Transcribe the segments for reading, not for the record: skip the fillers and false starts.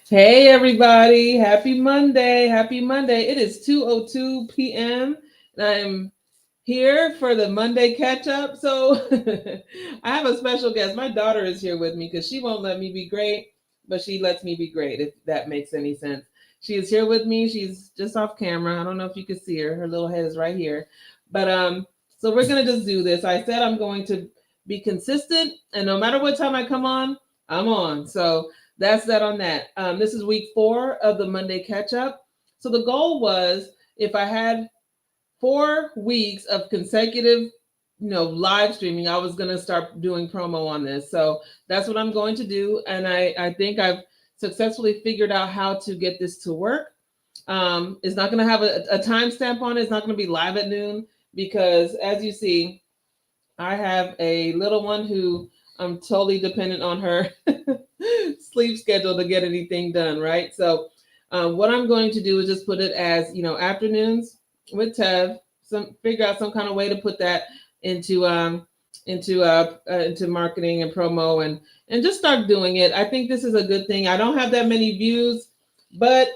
Hey everybody, happy Monday. Happy Monday. It is 2:02 p.m. and I'm here for the Monday catch up. So I have a special guest. My daughter is here with me cuz she won't let me be great, but she lets me be great if that makes any sense. She is here with me. She's just off camera. I don't know if you can see her. Her little head is right here. But so we're going to just do this. I said I'm going to be consistent and no matter what time I come on, I'm on. So that's that on that. This is week 4 of the Monday catch up. So the goal was if I had 4 weeks of consecutive, live streaming, I was going to start doing promo on this. So that's what I'm going to do. And I think I've successfully figured out how to get this to work. It's not going to have a timestamp on it. It's not going to be live at noon because as you see, I have a little one who I'm totally dependent on her sleep schedule to get anything done, right? So, what I'm going to do is just put it as afternoons with Tev. Some figure out some kind of way to put that into into marketing and promo and just start doing it. I think this is a good thing. I don't have that many views, but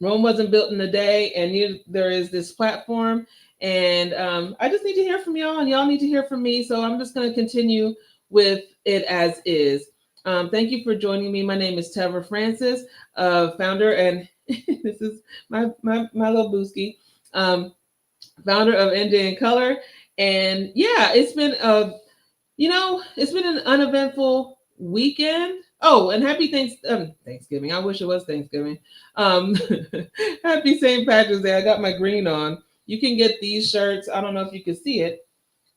Rome wasn't built in a day, and there is this platform, and I just need to hear from y'all, and y'all need to hear from me. So I'm just going to continue with it as is. Thank you for joining me. My name is Tevra Francis, founder, and this is my little booski, um, founder of NJ in Color. And yeah, it's been an uneventful weekend. Oh, and happy Thanksgiving. I wish it was Thanksgiving. Um, happy St. Patrick's Day. I got my green on. You can get these shirts. I don't know if you can see it,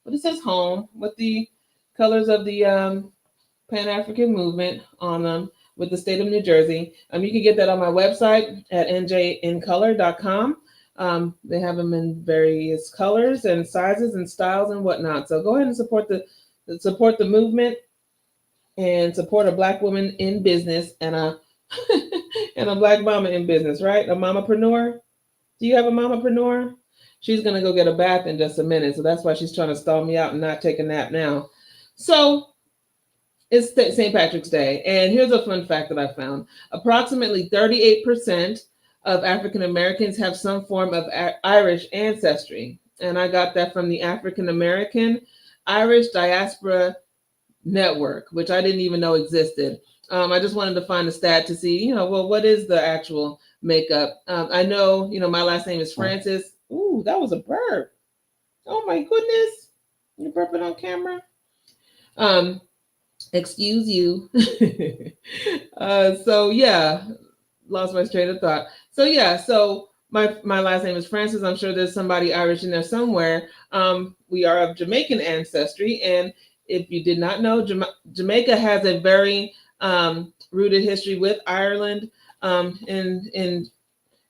but it says home with the colors of the Pan African movement on them with the state of New Jersey. You can get that on my website at njincolor.com. They have them in various colors and sizes and styles and whatnot. So go ahead and support the movement and support a black woman in business and a and a black mama in business, right? A mamapreneur. Do you have a mamapreneur? She's gonna go get a bath in just a minute, so that's why she's trying to stall me out and not take a nap now. So it's St. Patrick's Day, and here's a fun fact that I found: approximately 38% of African Americans have some form of Irish ancestry, and I got that from the African American Irish Diaspora Network, which I didn't even know existed. I just wanted to find a stat to see, well, what is the actual makeup? I know, my last name is Francis. Ooh, that was a burp. Oh my goodness. You're burping on camera. Um, Excuse you. So yeah, lost my train of thought. So yeah, so my last name is Francis. I'm sure there's somebody Irish in there somewhere. We are of Jamaican ancestry, and if you did not know, Jamaica has a very rooted history with Ireland, in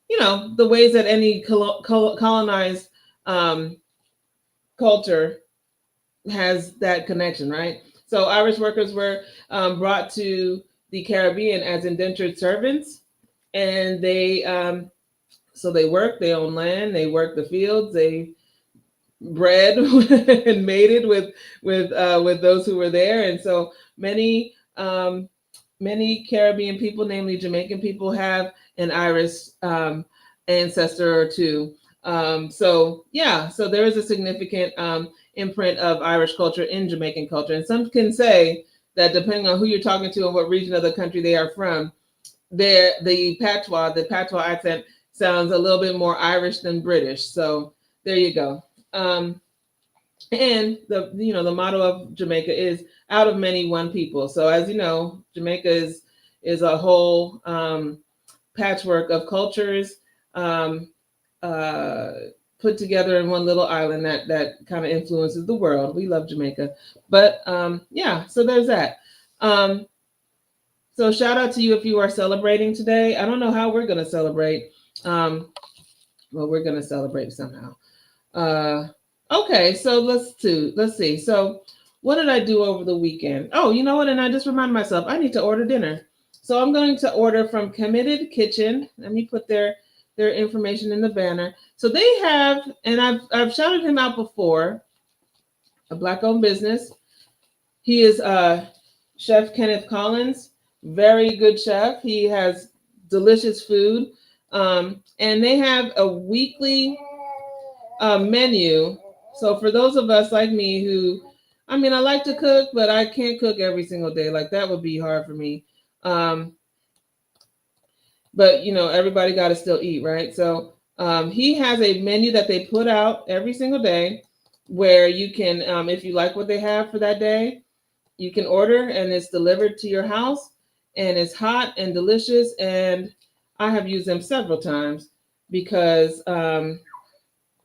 the ways that any colonized um, culture has that connection, right? So Irish workers were brought to the Caribbean as indentured servants, and they worked, they owned land, they worked the fields, they bred and mated with those who were there, and so many Caribbean people, namely Jamaican people, have an Irish ancestor or two. So yeah, so there is a significant imprint of Irish culture in Jamaican culture, and some can say that depending on who you're talking to and what region of the country they are from, the patois accent sounds a little bit more Irish than British. So there you go. And the motto of Jamaica is out of many one people. So as you know, Jamaica is a whole patchwork of cultures um, uh, put together in one little island that kind of influences the world. We love Jamaica, but yeah. So there's that. Um, so shout out to you if you are celebrating today. I don't know how we're gonna celebrate. Um, well, we're gonna celebrate somehow. Uh, okay, so let's see. So, what did I do over the weekend? Oh, you know what? And I just reminded myself I need to order dinner. So I'm going to order from Committed Kitchen. Let me put their information in the banner. So they have, and I've shouted him out before, a black-owned business. He is Chef Kenneth Collins, very good chef. He has delicious food. And they have a weekly menu. So for those of us like me who, I mean, I like to cook, but I can't cook every single day. Like that would be hard for me. Um, but everybody got to still eat, right? So he has a menu that they put out every single day, where you can, if you like what they have for that day, you can order and it's delivered to your house, and it's hot and delicious. And I have used them several times because,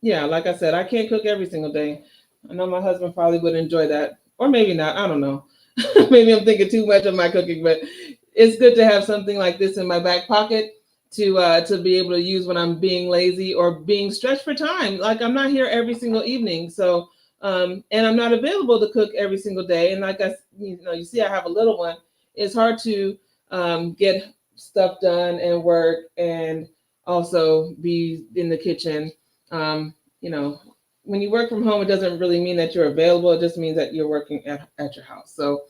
yeah, like I said, I can't cook every single day. I know my husband probably would enjoy that, or maybe not. I don't know. Maybe I'm thinking too much of my cooking, but it's good to have something like this in my back pocket to be able to use when I'm being lazy or being stretched for time. Like I'm not here every single evening, so and I'm not available to cook every single day. And like you see, I have a little one. It's hard to get stuff done and work and also be in the kitchen. Um, you know, when you work from home, it doesn't really mean that you're available. It just means that you're working at your house. So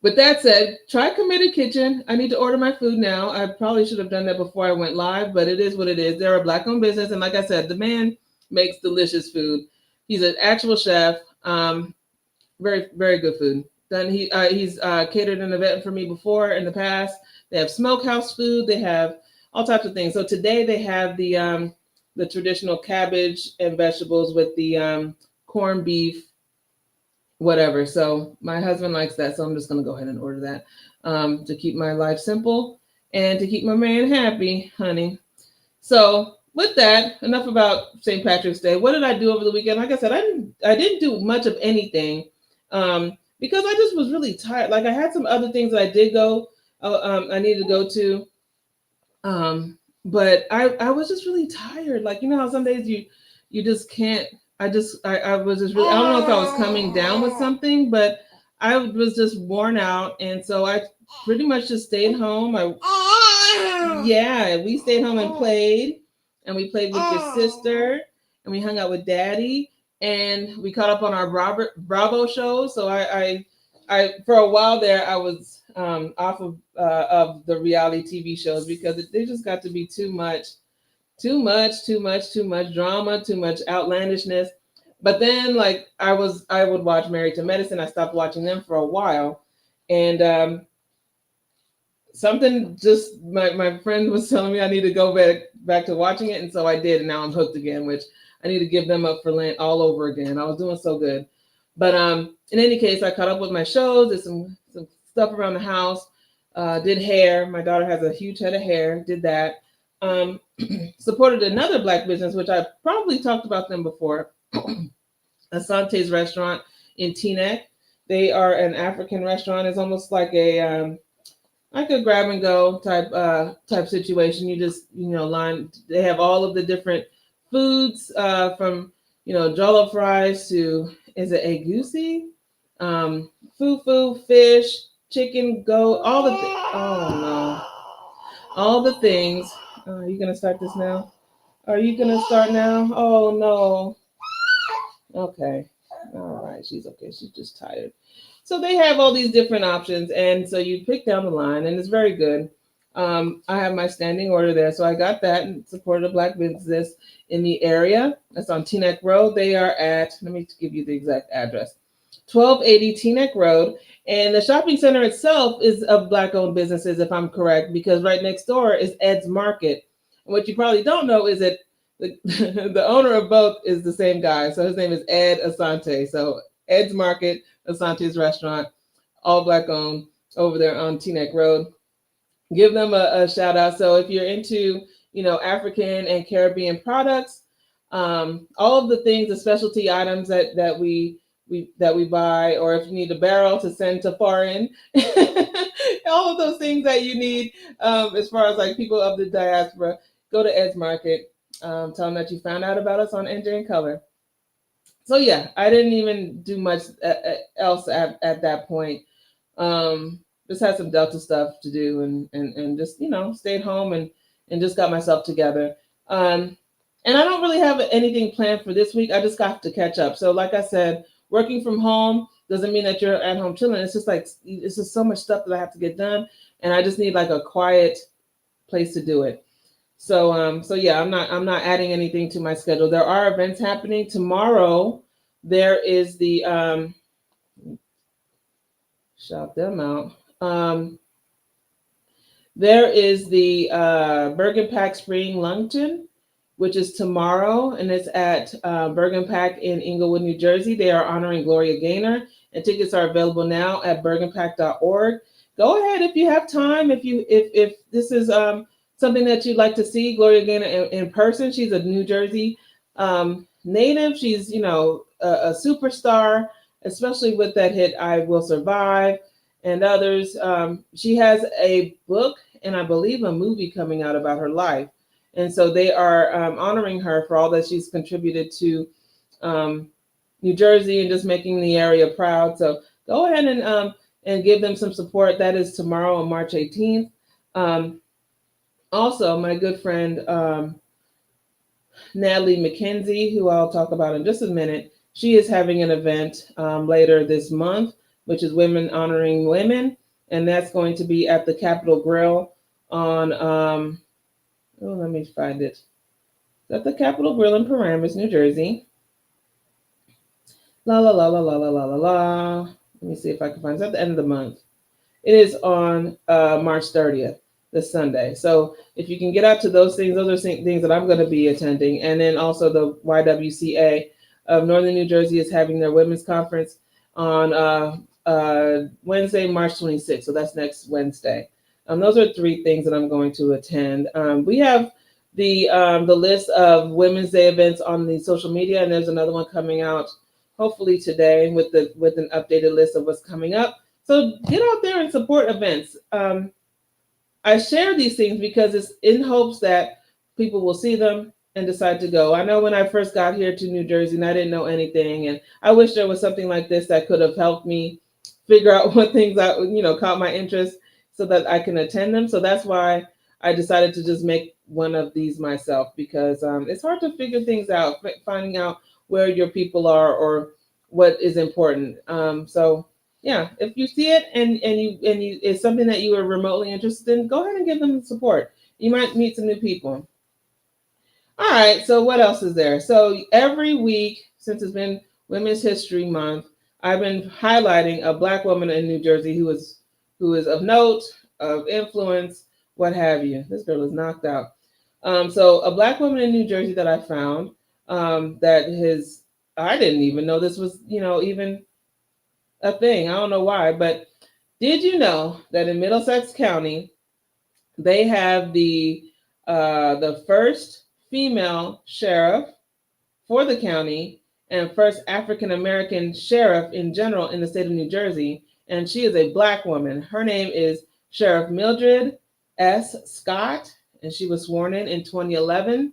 with that said, try Committed Kitchen. I need to order my food now. I probably should have done that before I went live, but it is what it is. They're a Black-owned business, and like I said, the man makes delicious food. He's an actual chef. Very, very good food. Then he's catered an event for me before in the past. They have smokehouse food. They have all types of things. So today they have the traditional cabbage and vegetables with the corned beef, whatever. So my husband likes that, so I'm just gonna go ahead and order that to keep my life simple and to keep my man happy, honey. So with that, enough about St. Patrick's Day. What did I do over the weekend? Like I said, I didn't do much of anything because I just was really tired. Like I had some other things that I did go, I needed to go to, but I was just really tired. Like how some days you just can't. I was just really, I don't know if I was coming down with something, but I was just worn out, and so I pretty much just stayed home. Yeah, we stayed home and played, and we played with your sister, and we hung out with Daddy, and we caught up on our Robert Bravo show. So I for a while there I was off of the reality TV shows because they just got to be too much, too much drama, too much outlandishness. But then, like I would watch Married to Medicine. I stopped watching them for a while, and something just my friend was telling me I need to go back to watching it, and so I did, and now I'm hooked again. Which I need to give them up for Lent all over again. I was doing so good, but in any case, I caught up with my shows. Did some stuff around the house. Did hair. My daughter has a huge head of hair. Did that. Supported another Black business, which I probably talked about them before, Asante's restaurant in Teaneck. They are an African restaurant. It's almost like a grab and go type situation. You just line. They have all of the different foods from jollof rice to, is it egusi, fufu, fish, chicken, goat, oh no, all the things. Are you gonna start this now? Are you gonna start now? Oh no. Okay. All right. She's okay. She's just tired. So they have all these different options, and so you pick down the line, and it's very good. I have my standing order there, so I got that and supported a Black business in the area. That's on Teaneck Road. They are at, let me give you the exact address, 1280 Teaneck Road, and the shopping center itself is of Black-owned businesses, if I'm correct, because right next door is Ed's Market. And what you probably don't know is that the owner of both is the same guy. So his name is Ed Asante. So Ed's Market, Asante's restaurant, all Black owned over there on Teaneck Road. Give them a shout out. So if you're into, African and Caribbean products, all of the things, the specialty items that we buy, or if you need a barrel to send to foreign, all of those things that you need as far as like people of the diaspora, go to Ed's Market. Tell them that you found out about us on NJ in Color. So yeah, I didn't even do much else at that point. Just had some Delta stuff to do, and just stayed home and just got myself together. And I don't really have anything planned for this week. I just got to catch up. So like I said, working from home doesn't mean that you're at home chilling. It's just so much stuff that I have to get done, and I just need like a quiet place to do it. So yeah, I'm not adding anything to my schedule. There are events happening tomorrow. There is the shout them out. There is the Bergen Pack Spring Luncheon, which is tomorrow, and it's at Bergen Pack in Inglewood, New Jersey. They are honoring Gloria Gaynor, and tickets are available now at bergenpack.org. Go ahead if you have time. If this is something that you'd like to see Gloria Gaynor in person, she's a New Jersey native. She's a superstar, especially with that hit "I Will Survive" and others. She has a book and I believe a movie coming out about her life. And so they are honoring her for all that she's contributed to um, New Jersey and just making the area proud. So go ahead and give them some support. That is tomorrow on March 18th. Um, Also, my good friend Natalie McKenzie, who I'll talk about in just a minute, she is having an event later this month, which is Women Honoring Women. And that's going to be at the Capitol Grill on, let me find it. It's at the Capitol Grill in Paramus, New Jersey. La la la la la la la la la. Let me see if I can find it. It's at the end of the month. It is on March 30th, this Sunday. So if you can get out to those are things that I'm going to be attending. And then also the YWCA of Northern New Jersey is having their women's conference on Wednesday, March 26th. So that's next Wednesday. Those are three things that I'm going to attend. We have the list of Women's Day events on the social media, and there's another one coming out hopefully today with an updated list of what's coming up. So get out there and support events. I share these things because it's in hopes that people will see them and decide to go. I know when I first got here to New Jersey and I didn't know anything, and I wish there was something like this that could have helped me figure out what things caught my interest so that I can attend them. So that's why I decided to just make one of these myself, because it's hard to figure things out, finding out where your people are or what is important. So yeah, if you see it and you it's something that you are remotely interested in, go ahead and give them support. You might meet some new people. All right, so what else is there? So every week since it's been Women's History Month, I've been highlighting a Black woman in New Jersey who is of note, of influence, what have you. This girl is knocked out. So a Black woman in New Jersey that I found I didn't even know this was even a thing. I don't know why, but did you know that in Middlesex County they have the first female sheriff for the county and first African American sheriff in general in the state of New Jersey, and she is a Black woman. Her name is Sheriff Mildred S. Scott, and she was sworn in 2011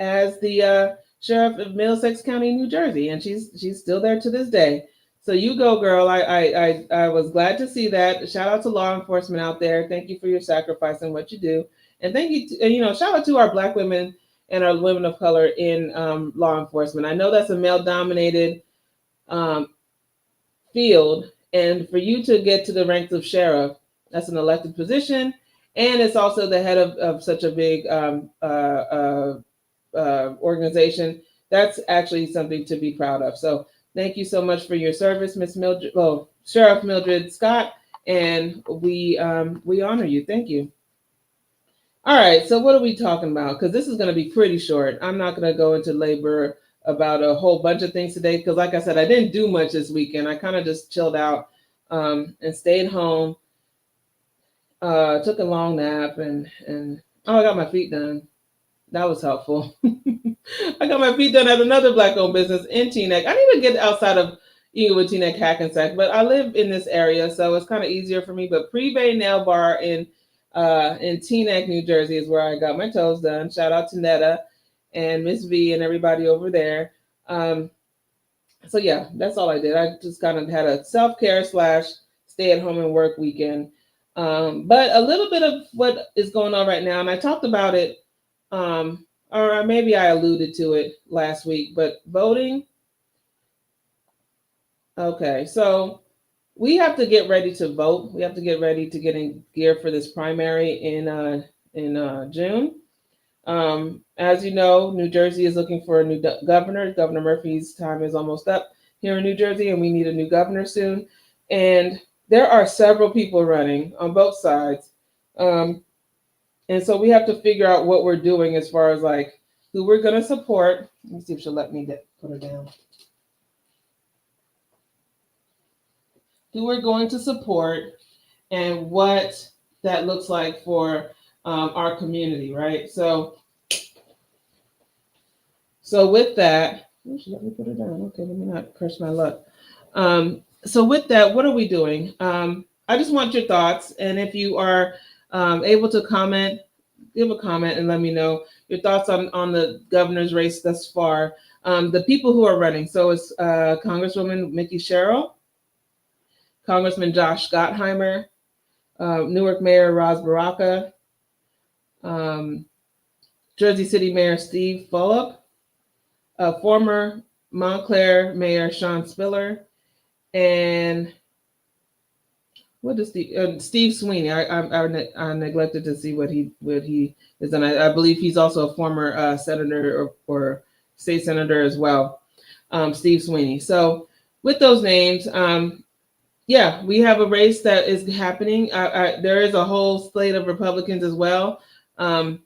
as the sheriff of Middlesex County, New Jersey, and she's still there to this day. So you go, girl. I was glad to see that. Shout out to law enforcement out there. Thank you for your sacrifice and what you do, and thank you. Shout out to our Black women and our women of color in law enforcement. I know that's a male-dominated um, field, and for you to get to the ranks of sheriff, that's an elected position, and it's also the head of such a big organization. That's actually something to be proud of. So thank you so much for your service, Miss Mildred, Sheriff Mildred Scott, and we honor you. Thank you. All right, so what are we talking about? Because this is going to be pretty short. I'm not going to go into labor about a whole bunch of things today because, like I said, I didn't do much this weekend. I kind of just chilled out and stayed home. Took a long nap and I got my feet done. That was helpful. I got my feet done at another Black-owned business in Teaneck. I need to get outside of Inglewood, Teaneck, Hackensack, but I live in this area, so it's kind of easier for me. But Privé Nail Bar in Teaneck, New Jersey, is where I got my toes done. Shout out to Netta and Miss V and everybody over there. So yeah, that's all I did. I just kind of had a self-care / stay at home and work weekend. But a little bit of what is going on right now, and I talked about it or maybe I alluded to it last week, but voting. Okay, so we have to get ready to vote. We have to get ready to get in gear for this primary in June. As you know, New Jersey is looking for a new governor. Governor Murphy's time is almost up here in New Jersey, and we need a new governor soon. And there are several people running on both sides. Um, and so we have to figure out what we're doing as far as like who we're going to support. Let me see if she'll let me put her down. Who we're going to support and what that looks like for our community, right? So with that, let me put her down. Okay, let me not curse my luck. So with that, what are we doing? I just want your thoughts, and if you are able to comment, give a comment and let me know your thoughts on the governor's race thus far. The people who are running. So it's Congresswoman Mickey Sherrill, Congressman Josh Gottheimer, Newark Mayor Ras Baraka, Jersey City Mayor Steve Fulop, former Montclair Mayor Sean Spiller, and what is Steve Sweeney? I neglected to see what he is done. I believe he's also a former senator or state senator as well, Steve Sweeney. So with those names, yeah, we have a race that is happening. There is a whole slate of Republicans as well. Being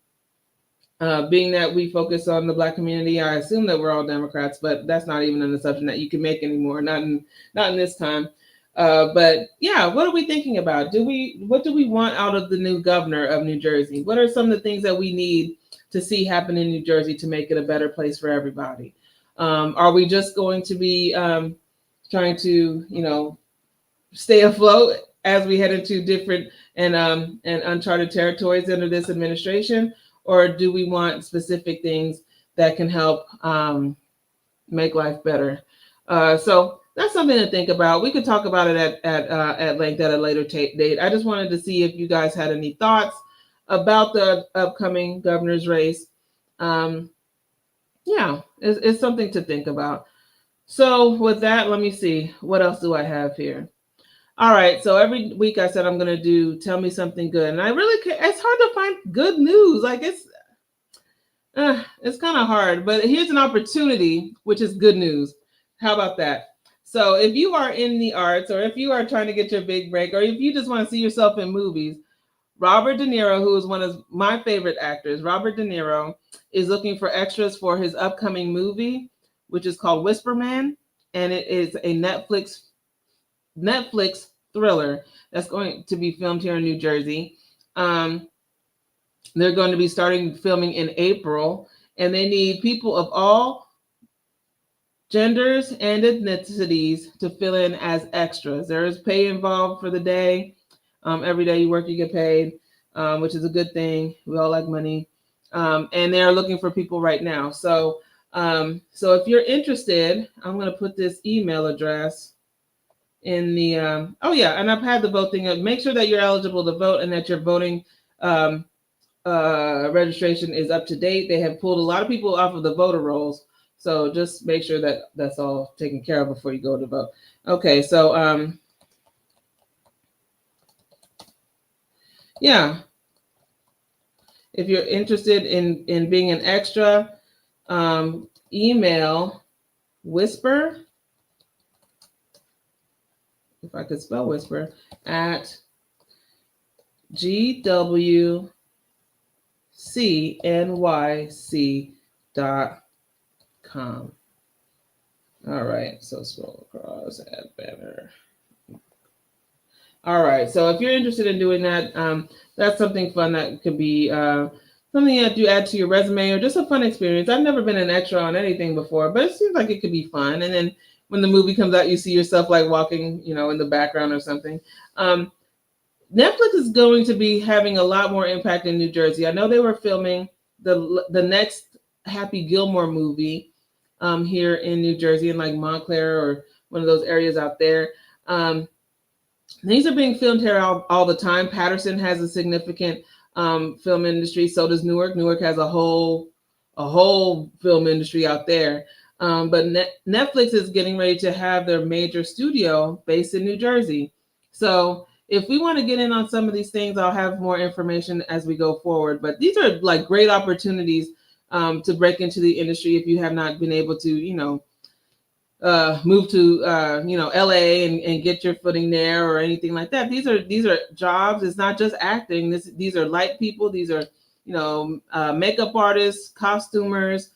that we focus on the Black community, I assume that we're all Democrats, but that's not even an assumption that you can make anymore. Not in this time. But yeah, what are we thinking about? What do we want out of the new governor of New Jersey? What are some of the things that we need to see happen in New Jersey to make it a better place for everybody? Are we just going to be trying to, stay afloat as we head into different and uncharted territories under this administration? Or do we want specific things that can help make life better? So that's something to think about. We could talk about it at length at a later date. I just wanted to see if you guys had any thoughts about the upcoming governor's race. Yeah, it's something to think about. So with that, let me see. What else do I have here? All right. So every week I said I'm going to do Tell Me Something Good. And I really it's hard to find good news. Like it's kind of hard. But here's an opportunity, which is good news. How about that? So if you are in the arts, or if you are trying to get your big break, or if you just want to see yourself in movies, Robert De Niro, who is one of my favorite actors, Robert De Niro, is looking for extras for his upcoming movie, which is called Whisper Man. And it is a Netflix thriller that's going to be filmed here in New Jersey. They're going to be starting filming in April, and they need people of all genders and ethnicities to fill in as extras. There is pay involved for the day. Every day you work, you get paid, which is a good thing. We all like money. And they're looking for people right now. So if you're interested, I'm going to put this email address in the and I've had the vote thing. Make sure that you're eligible to vote and that your voting registration is up to date. They have pulled a lot of people off of the voter rolls, so just make sure that that's all taken care of before you go to vote. Okay, so yeah, if you're interested in being an extra, email Whisper, if I could spell Whisper, at gwcnyc.com. All right, so scroll across, add banner. All right, so if you're interested in doing that, that's something fun that could be something that you add to your resume, or just a fun experience. I've never been an extra on anything before, but it seems like it could be fun. And then when the movie comes out, you see yourself like walking, in the background or something. Netflix is going to be having a lot more impact in New Jersey. I know they were filming the next Happy Gilmore movie here in New Jersey, in like Montclair or one of those areas out there. These are being filmed here all the time. Patterson has a significant film industry. So does Newark. Newark has a whole film industry out there. But Netflix is getting ready to have their major studio based in New Jersey. So if we want to get in on some of these things, I'll have more information as we go forward. But these are like great opportunities to break into the industry if you have not been able to, move to LA and get your footing there or anything like that. These are jobs. It's not just acting. These are light people. These are makeup artists, costumers,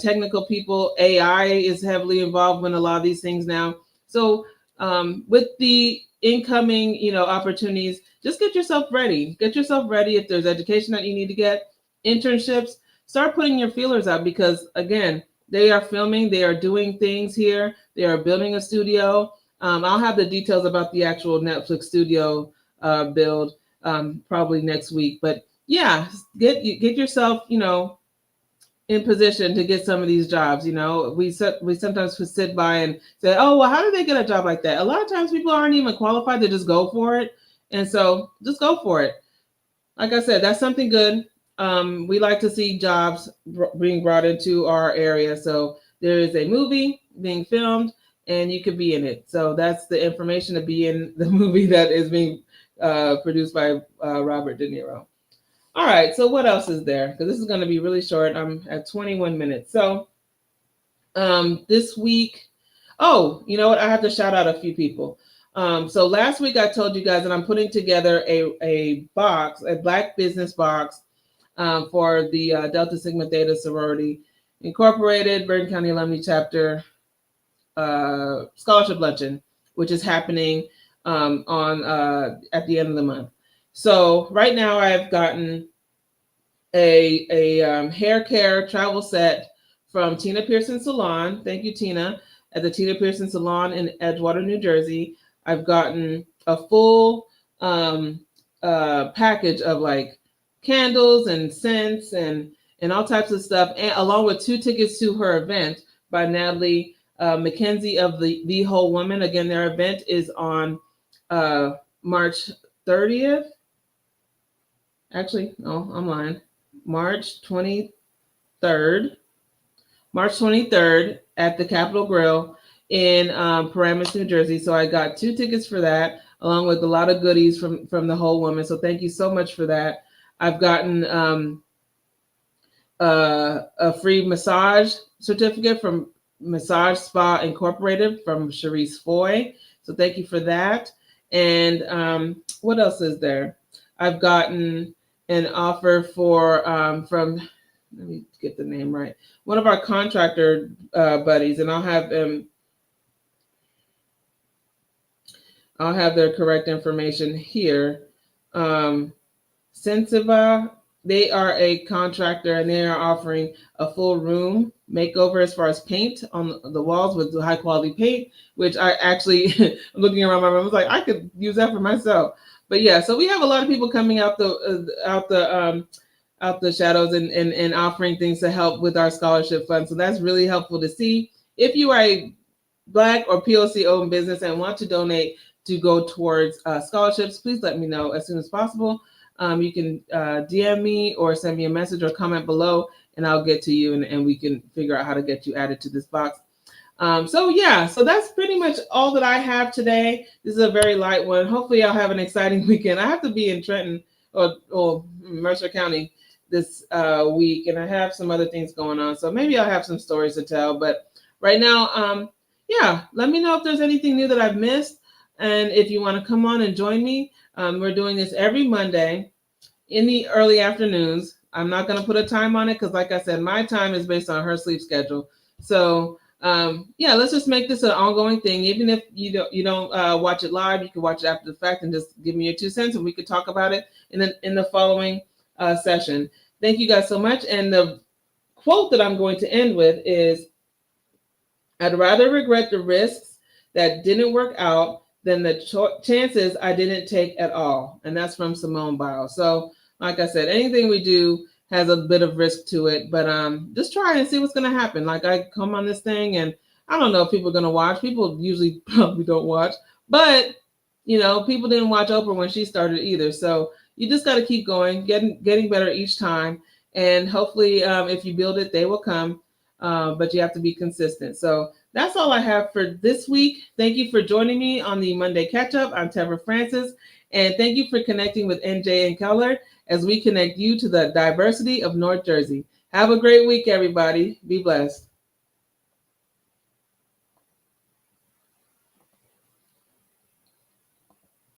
technical people. AI is heavily involved in a lot of these things now. So with the incoming opportunities, just get yourself ready. Get yourself ready. If there's education that you need to get, internships, start putting your feelers out because again, they are filming, they are doing things here, they are building a studio. I'll have the details about the actual Netflix studio build probably next week. But yeah, get yourself, in position to get some of these jobs. We sometimes sit by and say, oh, well, how do they get a job like that? A lot of times people aren't even qualified to just go for it. And so just go for it. Like I said, that's something good. We like to see jobs being brought into our area. So there is a movie being filmed and you could be in it. So that's the information to be in the movie that is being produced by Robert De Niro. All right, so what else is there? Because this is going to be really short. I'm at 21 minutes. So this week, oh, you know what? I have to shout out a few people. So last week I told you guys that I'm putting together a box, a Black business box for the Delta Sigma Theta Sorority Incorporated Bergen County Alumni Chapter Scholarship Luncheon, which is happening on at the end of the month. So right now I've gotten a hair care travel set from Tina Pearson Salon. Thank you, Tina, at the Tina Pearson Salon in Edgewater, New Jersey. I've gotten a full package of like candles and scents and all types of stuff, and along with 2 tickets to her event by Natalie McKenzie of the Whole Woman. Again, their event is on March 30th. Actually, no, I'm lying. March 23rd. March 23rd at the Capitol Grill in Paramus, New Jersey. So I got 2 tickets for that, along with a lot of goodies from the Whole Woman. So thank you so much for that. I've gotten a free massage certificate from Massage Spa Incorporated from Cherise Foy. So thank you for that. And what else is there? I've gotten an offer for from, let me get the name right, one of our contractor buddies, and I'll have their correct information here. Sensiva, they are a contractor and they are offering a full room makeover as far as paint on the walls with high quality paint, which I actually looking around my room, I was like, I could use that for myself. But yeah, so we have a lot of people coming out the shadows and offering things to help with our scholarship fund. So that's really helpful to see. If you are a Black or POC owned business and want to donate to go towards scholarships, please let me know as soon as possible. You can DM me or send me a message or comment below and I'll get to you and we can figure out how to get you added to this box. So that's pretty much all that I have today. This is a very light one. Hopefully I'll have an exciting weekend. I have to be in Trenton or Mercer County this week, and I have some other things going on. So maybe I'll have some stories to tell. But right now, let me know if there's anything new that I've missed. And if you want to come on and join me, we're doing this every Monday in the early afternoons. I'm not going to put a time on it because, like I said, my time is based on her sleep schedule. So let's just make this an ongoing thing. Even if you don't watch it live, you can watch it after the fact and just give me your 2 cents, and we could talk about it in the following session. Thank you guys so much. And the quote that I'm going to end with is, "I'd rather regret the risks that didn't work out than the chances I didn't take at all." And that's from Simone Biles. So like I said, anything we do has a bit of risk to it, but just try and see what's going to happen. Like, I come on this thing and I don't know if people are going to watch. People usually probably don't watch, but people didn't watch Oprah when she started either. So you just got to keep going, getting better each time. And hopefully if you build it, they will come. but you have to be consistent. So that's all I have for this week. Thank you for joining me on the Monday Catch Up. I'm Tevra Francis, and thank you for connecting with NJ and Keller as we connect you to the diversity of North Jersey. Have a great week, everybody. Be blessed.